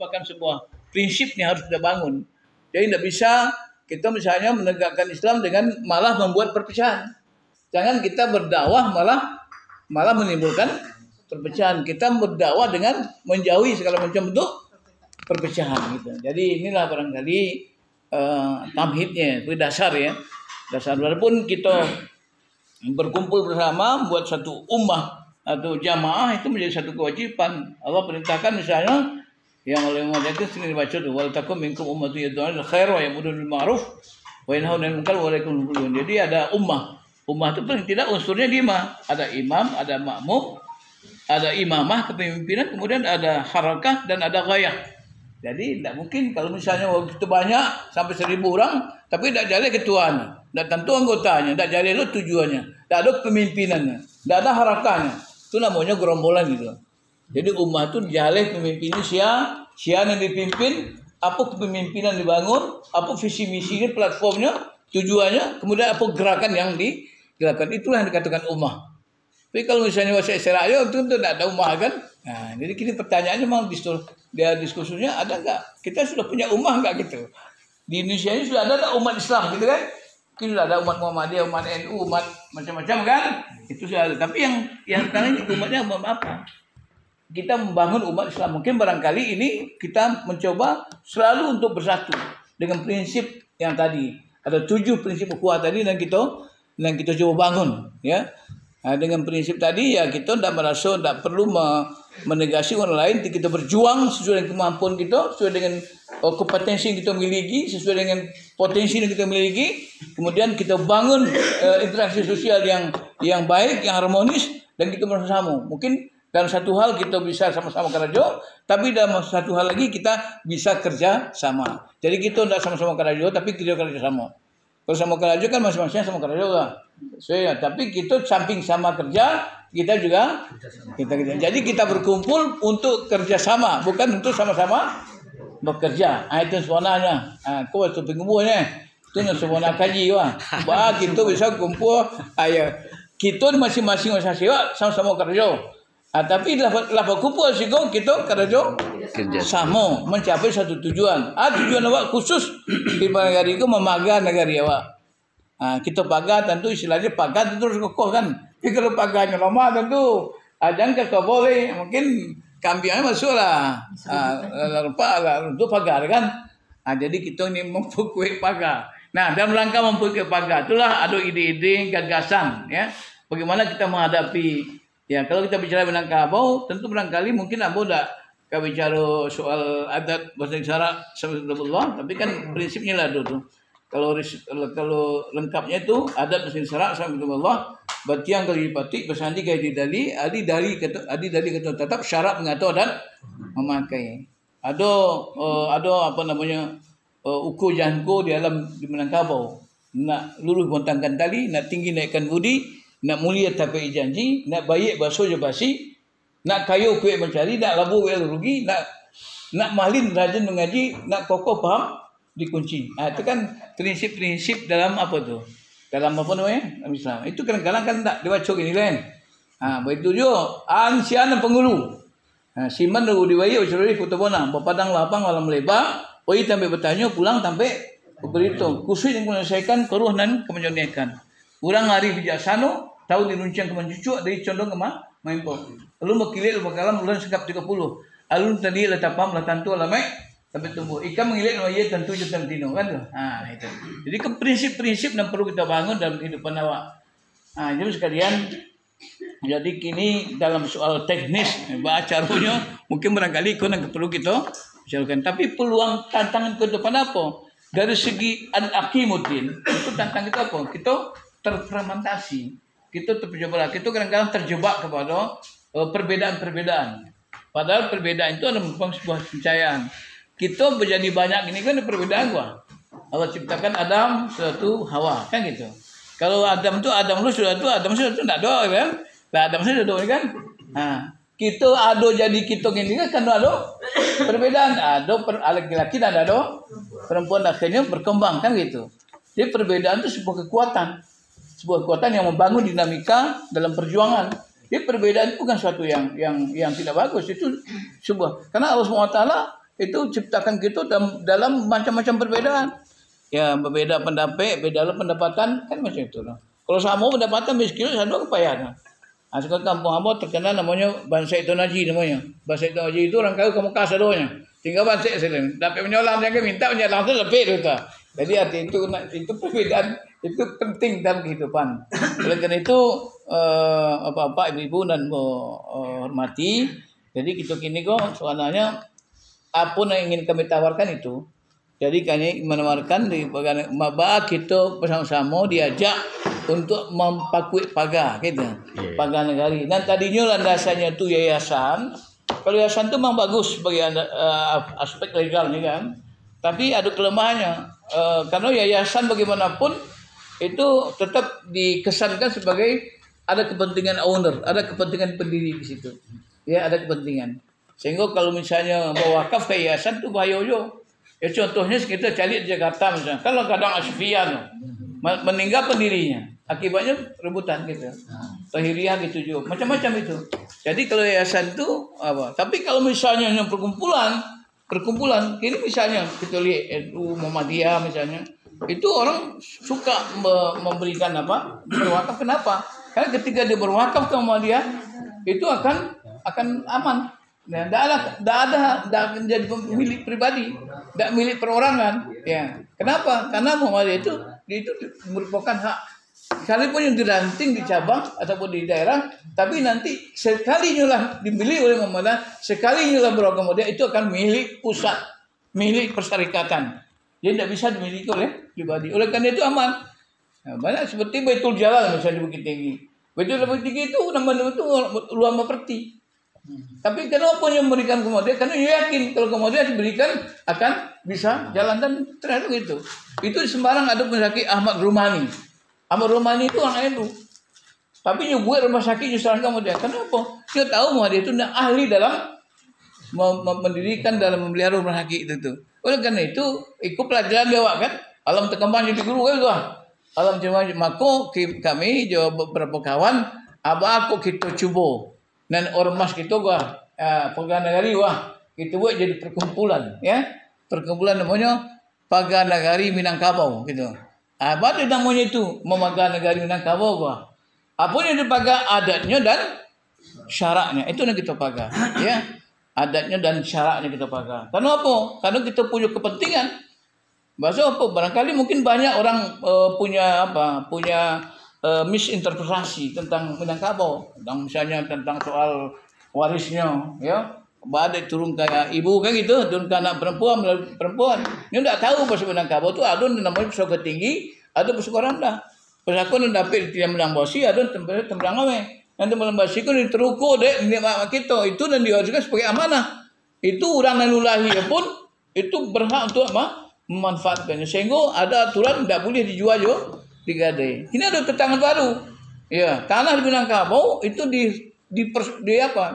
merupakan sebuah prinsip yang harus kita bangun. Jadi tidak bisa kita misalnya menegakkan Islam dengan malah membuat perpecahan. Jangan kita berdakwah malah menimbulkan perpecahan. Kita berdakwah dengan menjauhi segala macam bentuk perpecahan gitu. Jadi inilah barangkali tamhidnya, itu dasar ya. Dasar walaupun kita berkumpul bersama buat satu ummah atau jamaah itu menjadi satu kewajiban. Allah perintahkan misalnya yang oleh Muhammad sini dibaca tuh wal takum minkum ummatun yad'una ila khair wa ya'muruna bil ma'ruf wa yanhauna 'anil munkar wa la yakunun. Jadi ada ummah. Ummah itu paling tidak unsurnya 5. Ada imam, ada makmum, ada imamah kepemimpinan, kemudian ada harakah dan ada ghayah. Jadi tidak mungkin kalau misalnya waktu itu banyak sampai 1000 orang tapi tidak jalan ketuanya, tidak tentu anggotanya, tidak jalan itu tujuannya, tidak ada pemimpinannya, tidak ada harakahnya. Itu namanya gerombolan gitu. Jadi ummah itu jalan pemimpinnya siapa yang dipimpin, apa kepemimpinan dibangun, apa visi misinya, platformnya, tujuannya, kemudian apa gerakan yang dilakukan. Itulah yang dikatakan ummah. Tapi kalau misalnya bahasa Israel itu tidak ada ummah kan? Nah, jadi kini pertanyaannya memang diskusinya ada nggak? Kita sudah punya ummah nggak gitu? Di Indonesia ini sudah ada umat Islam gitu kan? Mungkin sudah ada umat Muhammadiyah, umat NU, umat macam-macam kan? Itu sudah ada. Tapi yang sekarang ini umatnya umat apa? Kita membangun umat Islam. Mungkin barangkali ini kita mencoba selalu untuk bersatu dengan prinsip yang tadi. Ada 7 prinsip ukhuwah tadi dan kita coba bangun ya. Nah, dengan prinsip tadi ya kita tidak perlu menegasi orang lain, kita berjuang sesuai dengan kemampuan kita, sesuai dengan kompetensi yang kita miliki, sesuai dengan potensi yang kita miliki. Kemudian kita bangun interaksi sosial yang baik, yang harmonis, dan kita bersama. Mungkin dalam satu hal kita bisa sama-sama kerja, tapi dalam satu hal lagi kita bisa kerja sama. Jadi kita tidak sama-sama kerja, tapi kita kerja sama. Kalau sama kerja kan masing-masing sama kerja lah. Tapi kita samping sama kerja, kita juga kita kerja. Jadi kita berkumpul untuk kerja sama, bukan untuk sama-sama bekerja. Itu sebenarnya. Kau waktu pengumumannya, itu sebenarnya kaji wah. Bah kita bisa kumpul, kita masing-masing sama-sama kerja. Tapi lapak kumpul sih kita kerja sama mencapai satu tujuan. Tujuan awak khusus di negara itu memagar negara awak. Kita pagar tentu istilahnya pagar itu terus kokoh kan. Tapi kalau pagarnya lama tentu jangan kau boleh mungkin kambingnya masuk lah. Untuk pagar kan. Jadi kita ini memperkuat pagar. Nah dalam rangka memperkuat pagar itulah ada ide-ide gagasan ya. Bagaimana kita menghadapi. Ya, kalau kita bicara Minangkabau, tentu barangkali mungkin Abu tidak bicara soal adat bahasa isyarat sebetulnya, tapi kan prinsipnya lah dulu. Kalau lengkapnya itu adat bahasa isyarat sebetulnya, batiang kali dipatik, bersandi kali didali, adi dali kata tetap syarat mengatur dan memakai. Ada apa namanya ukur jangko di alam di Minangkabau. Nak lurus bontangkan tali, nak tinggi naikkan budi. Nak mulia tapi janji, nak baik basuh je basi, nak kayu kuih mencari, nak labu kuih rugi, nak malin rajin mengaji, nak kokoh paham dikunci. Itu kan prinsip-prinsip dalam apa tu? Dalam apa namanya? Islam. Itu kadang-kadang kan tak dibaca gini kan. Begitu juga ansian penghulu. Siman dulu diwai ucuri foto bona, berpadang lapang malam lebar, oi sampai bertanya pulang sampai beritahu. Khusus yang menyelesaikan keruhanan kemenjonikan. Orang hari bijaksana tahu diruncang ke mencucuk dari condong ke main pok. Lalu makilit bakalam bulan sekap 30. Alun tadi letapam latantu alamek sampai tumbuh. Ikan mengilit nama ia tentu jutaan tino kan tu. Itu. Jadi ke prinsip-prinsip yang perlu kita bangun dalam kehidupan awak. Jadi sekalian jadi kini dalam soal teknis caranya mungkin barangkali itu yang perlu kita bicarakan. Tapi peluang tantangan ke depan apa? Dari segi akimuddin itu tantangan kita apa? Kita terfragmentasi. Kita terjebak, kita kadang-kadang terjebak kepada perbedaan-perbedaan. Padahal perbedaan itu adalah merupakan sebuah kepercayaan. Kita menjadi banyak ini kan perbedaan gua. Allah ciptakan Adam, suatu Hawa, kan gitu. Kalau Adam lu sudah tu, Adam sudah tu tak ada kan? Lah Adam sudah ada kan? Kita ada jadi kita gini kan ada perbedaan. Ada laki-laki dan ada perempuan akhirnya berkembang kan gitu. Jadi perbedaan itu sebuah kekuatan. Sebuah kekuatan yang membangun dinamika dalam perjuangan. Jadi perbedaan itu bukan suatu yang tidak bagus. Itu sebuah karena Allah SWT itu ciptakan kita dalam macam-macam perbedaan. Ya, berbeda pendapat, beda pendapatan kan macam itu lah. Kalau sama pendapatan miskin sama kepayahan. Nah, sekarang kampung hamba terkenal namanya Bangsa Itu Naji namanya. Bangsa Itu Naji itu orang kaya kamu kasih doanya. Tinggal bangsa selain. Dapat menyolam jangan minta menyolam tu lebih tu. Jadi arti itu perbedaan itu penting dalam kehidupan. Oleh karena itu bapak ibu dan hormati. Jadi kita kini kok sebenarnya apa yang ingin kami tawarkan itu. Jadi kami menawarkan di bagian maba kita bersama-sama diajak untuk mempakui pagar gitu. Pagar negari. Dan tadinya landasannya itu yayasan. Kalau yayasan itu memang bagus bagi aspek legal nih kan. Tapi ada kelemahannya. Karena yayasan bagaimanapun itu tetap dikesankan sebagai ada kepentingan owner, ada kepentingan pendiri di situ. Ya, ada kepentingan. Sehingga kalau misalnya mau wakaf ke yayasan itu bahaya juga. Ya contohnya kita cari di Jakarta misalnya. Kalau kadang Asfian meninggal pendirinya, akibatnya rebutan gitu. Tahiriah gitu juga. Macam-macam itu. Jadi kalau yayasan itu apa? Tapi kalau misalnya yang perkumpulan, ini misalnya kita lihat NU Muhammadiyah misalnya, itu orang suka memberikan apa? Berwakaf. Kenapa? Karena ketika dia berwakaf ke Muhammadiyah, itu akan aman. Nah, tidak ada menjadi milik pribadi, tidak milik perorangan. Ya, kenapa? Karena Muhammadiyah itu merupakan hak. Sekalipun yang diranting di cabang ataupun di daerah, tapi nanti sekali nyulah dibeli oleh Muhammadiyah, sekali nyulah Muhammadiyah itu akan milik pusat, milik persyarikatan. Jadi tidak bisa dimiliki oleh pribadi. Oleh karena itu aman. Nah, banyak seperti Baitul Jalal misalnya di Bukit Tinggi. Baitul Tinggi itu nama-nama itu luar properti. Tapi kenapa yang memberikan Muhammadiyah? Karena yakin kalau Muhammadiyah diberikan akan bisa jalan dan ternyata gitu. Itu di Semarang ada rumah sakit Ahmad Rumani. Ahmad Rumani itu orang NU. Tapi nyubuat rumah sakit justru Muhammadiyah. Kenapa? Dia tahu Muhammadiyah itu ahli dalam mendirikan dalam memelihara rumah sakit itu. Oleh karena itu ikut pelajaran dia kan. Alam terkembang jadi guru kan tuh. Alam terkembang maka kami jawab beberapa kawan aku kita coba. Dan ormas kita Pagar Nagari kita buat jadi perkumpulan ya. Perkumpulan namanya Pagar Nagari Minangkabau gitu. Apa itu namanya itu? Pagar Nagari Minangkabau Apa yang dipagar adatnya dan syaratnya. Itu yang kita pagar ya. Adatnya dan syaratnya kita pagar. Karena apa? Karena kita punya kepentingan. Bahasa apa? Barangkali mungkin banyak orang punya misinterpretasi tentang Minangkabau, misalnya tentang soal warisnya, ya, badai turun kayak ibu kan gitu, turun ke anak perempuan, Ini tidak tahu bahasa Minangkabau itu ada namanya pesawat tinggi, ada pesawat rendah. Pesawat dapat tidak melambasi, ada tembelang ame. Nanti melambasi kan diterukur deh, mak kita itu dan diwariskan sebagai amanah. Itu orang nanulahi pun itu berhak untuk memanfaatkannya. Sehingga ada aturan tidak boleh dijual juga. Digadai. Ini ada tetangga baru. Ya, tanah di Minangkabau itu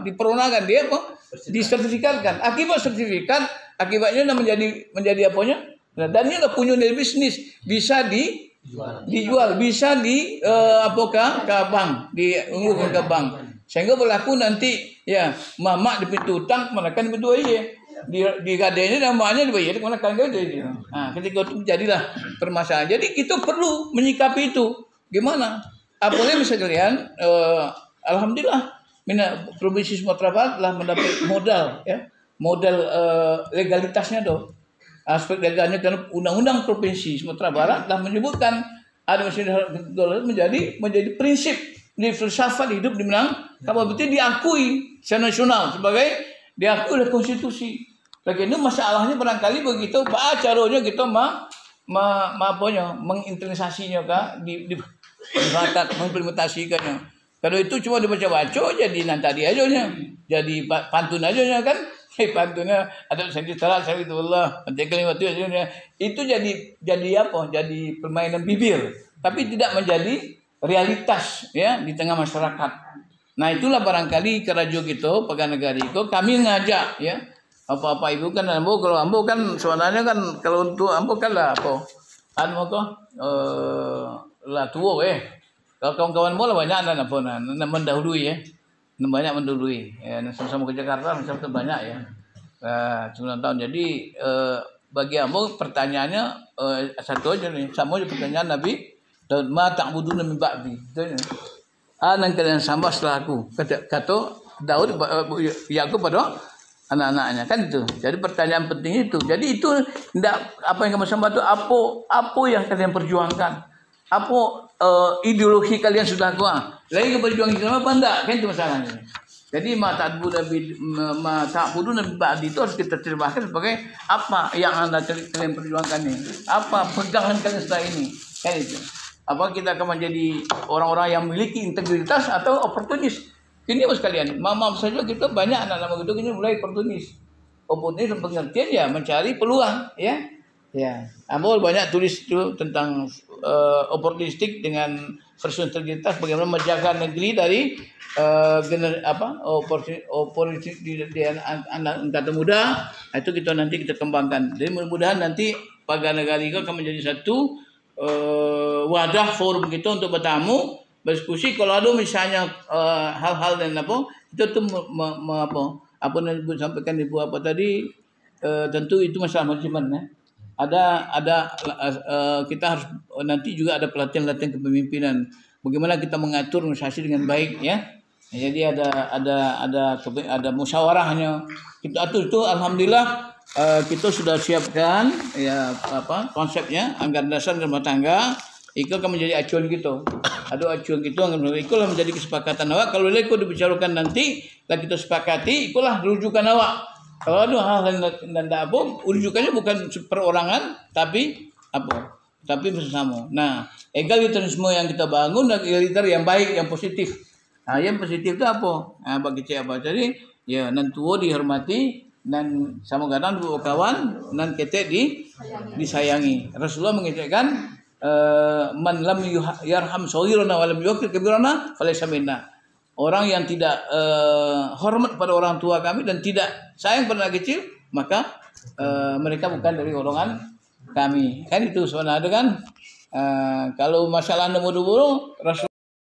diperunangkan dia apa? Disertifikatkan. Akibat sertifikat, akibatnya menjadi apanya? Nah, dan ini punya nilai bisnis, bisa dijual, bisa ke bank, diunggulkan ke bank. Sehingga berlaku nanti ya, mamak di pintu utang, menekan di pintu aja. Di gadainya namanya dibayar kemana kan gitu. Nah, ketika itu jadilah permasalahan. Jadi kita perlu menyikapi itu. Gimana? Apalagi misalnya alhamdulillah Provinsi Sumatera Barat telah mendapat modal ya. Modal legalitasnya dong. Aspek legalnya karena undang-undang Provinsi Sumatera Barat telah menyebutkan ada menjadi prinsip di filsafat hidup di Minangkabau betul diakui secara nasional sebagai diakui oleh konstitusi. Lagi itu masalahnya barangkali begitu caranya kita menginternalisasinya mengimplementasikannya. Kalau itu cuma dibaca-baca jadi nanti aja jadi pantun aja kan. Pantunnya ada sentral Allah itu jadi apa? Jadi permainan bibir, tapi tidak menjadi realitas ya di tengah masyarakat. Nah, itulah barangkali kerajo gitu Pagar Nagari itu kami ngajak ya. Apa-apa ibu kan kalau ambo kan sebenarnya kan kalau untuk ambo kan lah apa lah tua kalau kawan-kawan bola banyak mendahului ya banyak mendahului ya sama-sama ke Jakarta sama banyak ya 9 tahun. Jadi bagi kamu pertanyaannya satu aja nih, sama aja pertanyaan Nabi Daud, ma ta'buduna min ba'di. Anak kalian sembah setelah aku. Kata Daud Yakub pada anak-anaknya kan itu. Jadi pertanyaan penting itu. Jadi itu tidak apa yang kamu sembah itu apa yang kalian perjuangkan? Apa ideologi kalian sudah kuat? Lagi perjuangan apa enggak? Kan itu masalahnya. Jadi ma ta'buduna min ba'di itu harus kita terjemahkan sebagai apa yang Anda kalian perjuangkan ini? Apa pegangan kalian setelah ini? Kan itu. Apa kita akan menjadi orang-orang yang memiliki integritas atau oportunis? Ini mas kalian, maaf saja kita banyak anak-anak begitu ini mulai oportunis. Oportunis pengertian ya mencari peluang, ya. Ya. Amol banyak tulis itu tentang oportunistik dengan versi integritas, bagaimana menjaga negeri dari oportunistik di anak angkatan muda. Itu nanti kita kembangkan. Jadi mudah-mudahan nanti Pagar Negara itu akan menjadi satu wadah forum kita untuk bertamu berdiskusi. Kalau ada misalnya hal-hal dan apa itu tuh apa yang Ibu sampaikan Ibu apa tadi, tentu itu masalah manajemen ya. Ada kita harus nanti juga ada pelatihan kepemimpinan, bagaimana kita mengatur organisasi dengan baik ya. Jadi ada musyawarahnya kita atur itu. Alhamdulillah kita sudah siapkan ya konsepnya, anggaran dasar rumah tangga. Itu akan menjadi acuan kita. Ada acuan kita, itulah menjadi kesepakatan awak. Kalau itu dibicarakan nanti, dan kita sepakati, itulah rujukan awak. Kalau ada hal dan apa, rujukannya bukan perorangan, tapi apa? Tapi bersama. Nah, egalitarisme yang kita bangun dan egaliter yang baik, yang positif. Nah, yang positif itu apa? Nah, bagi siapa? Jadi, ya nantuo dihormati dan sama kadang dua kawan dan kita disayangi. Rasulullah mengatakan man lam yarham saghirana wa lam yuqir kabirana falaysa minna. Orang yang tidak hormat pada orang tua kami dan tidak sayang pada anak kecil, maka mereka bukan dari golongan kami. Kan itu sebenarnya kan kalau masalah nomor 2 Rasul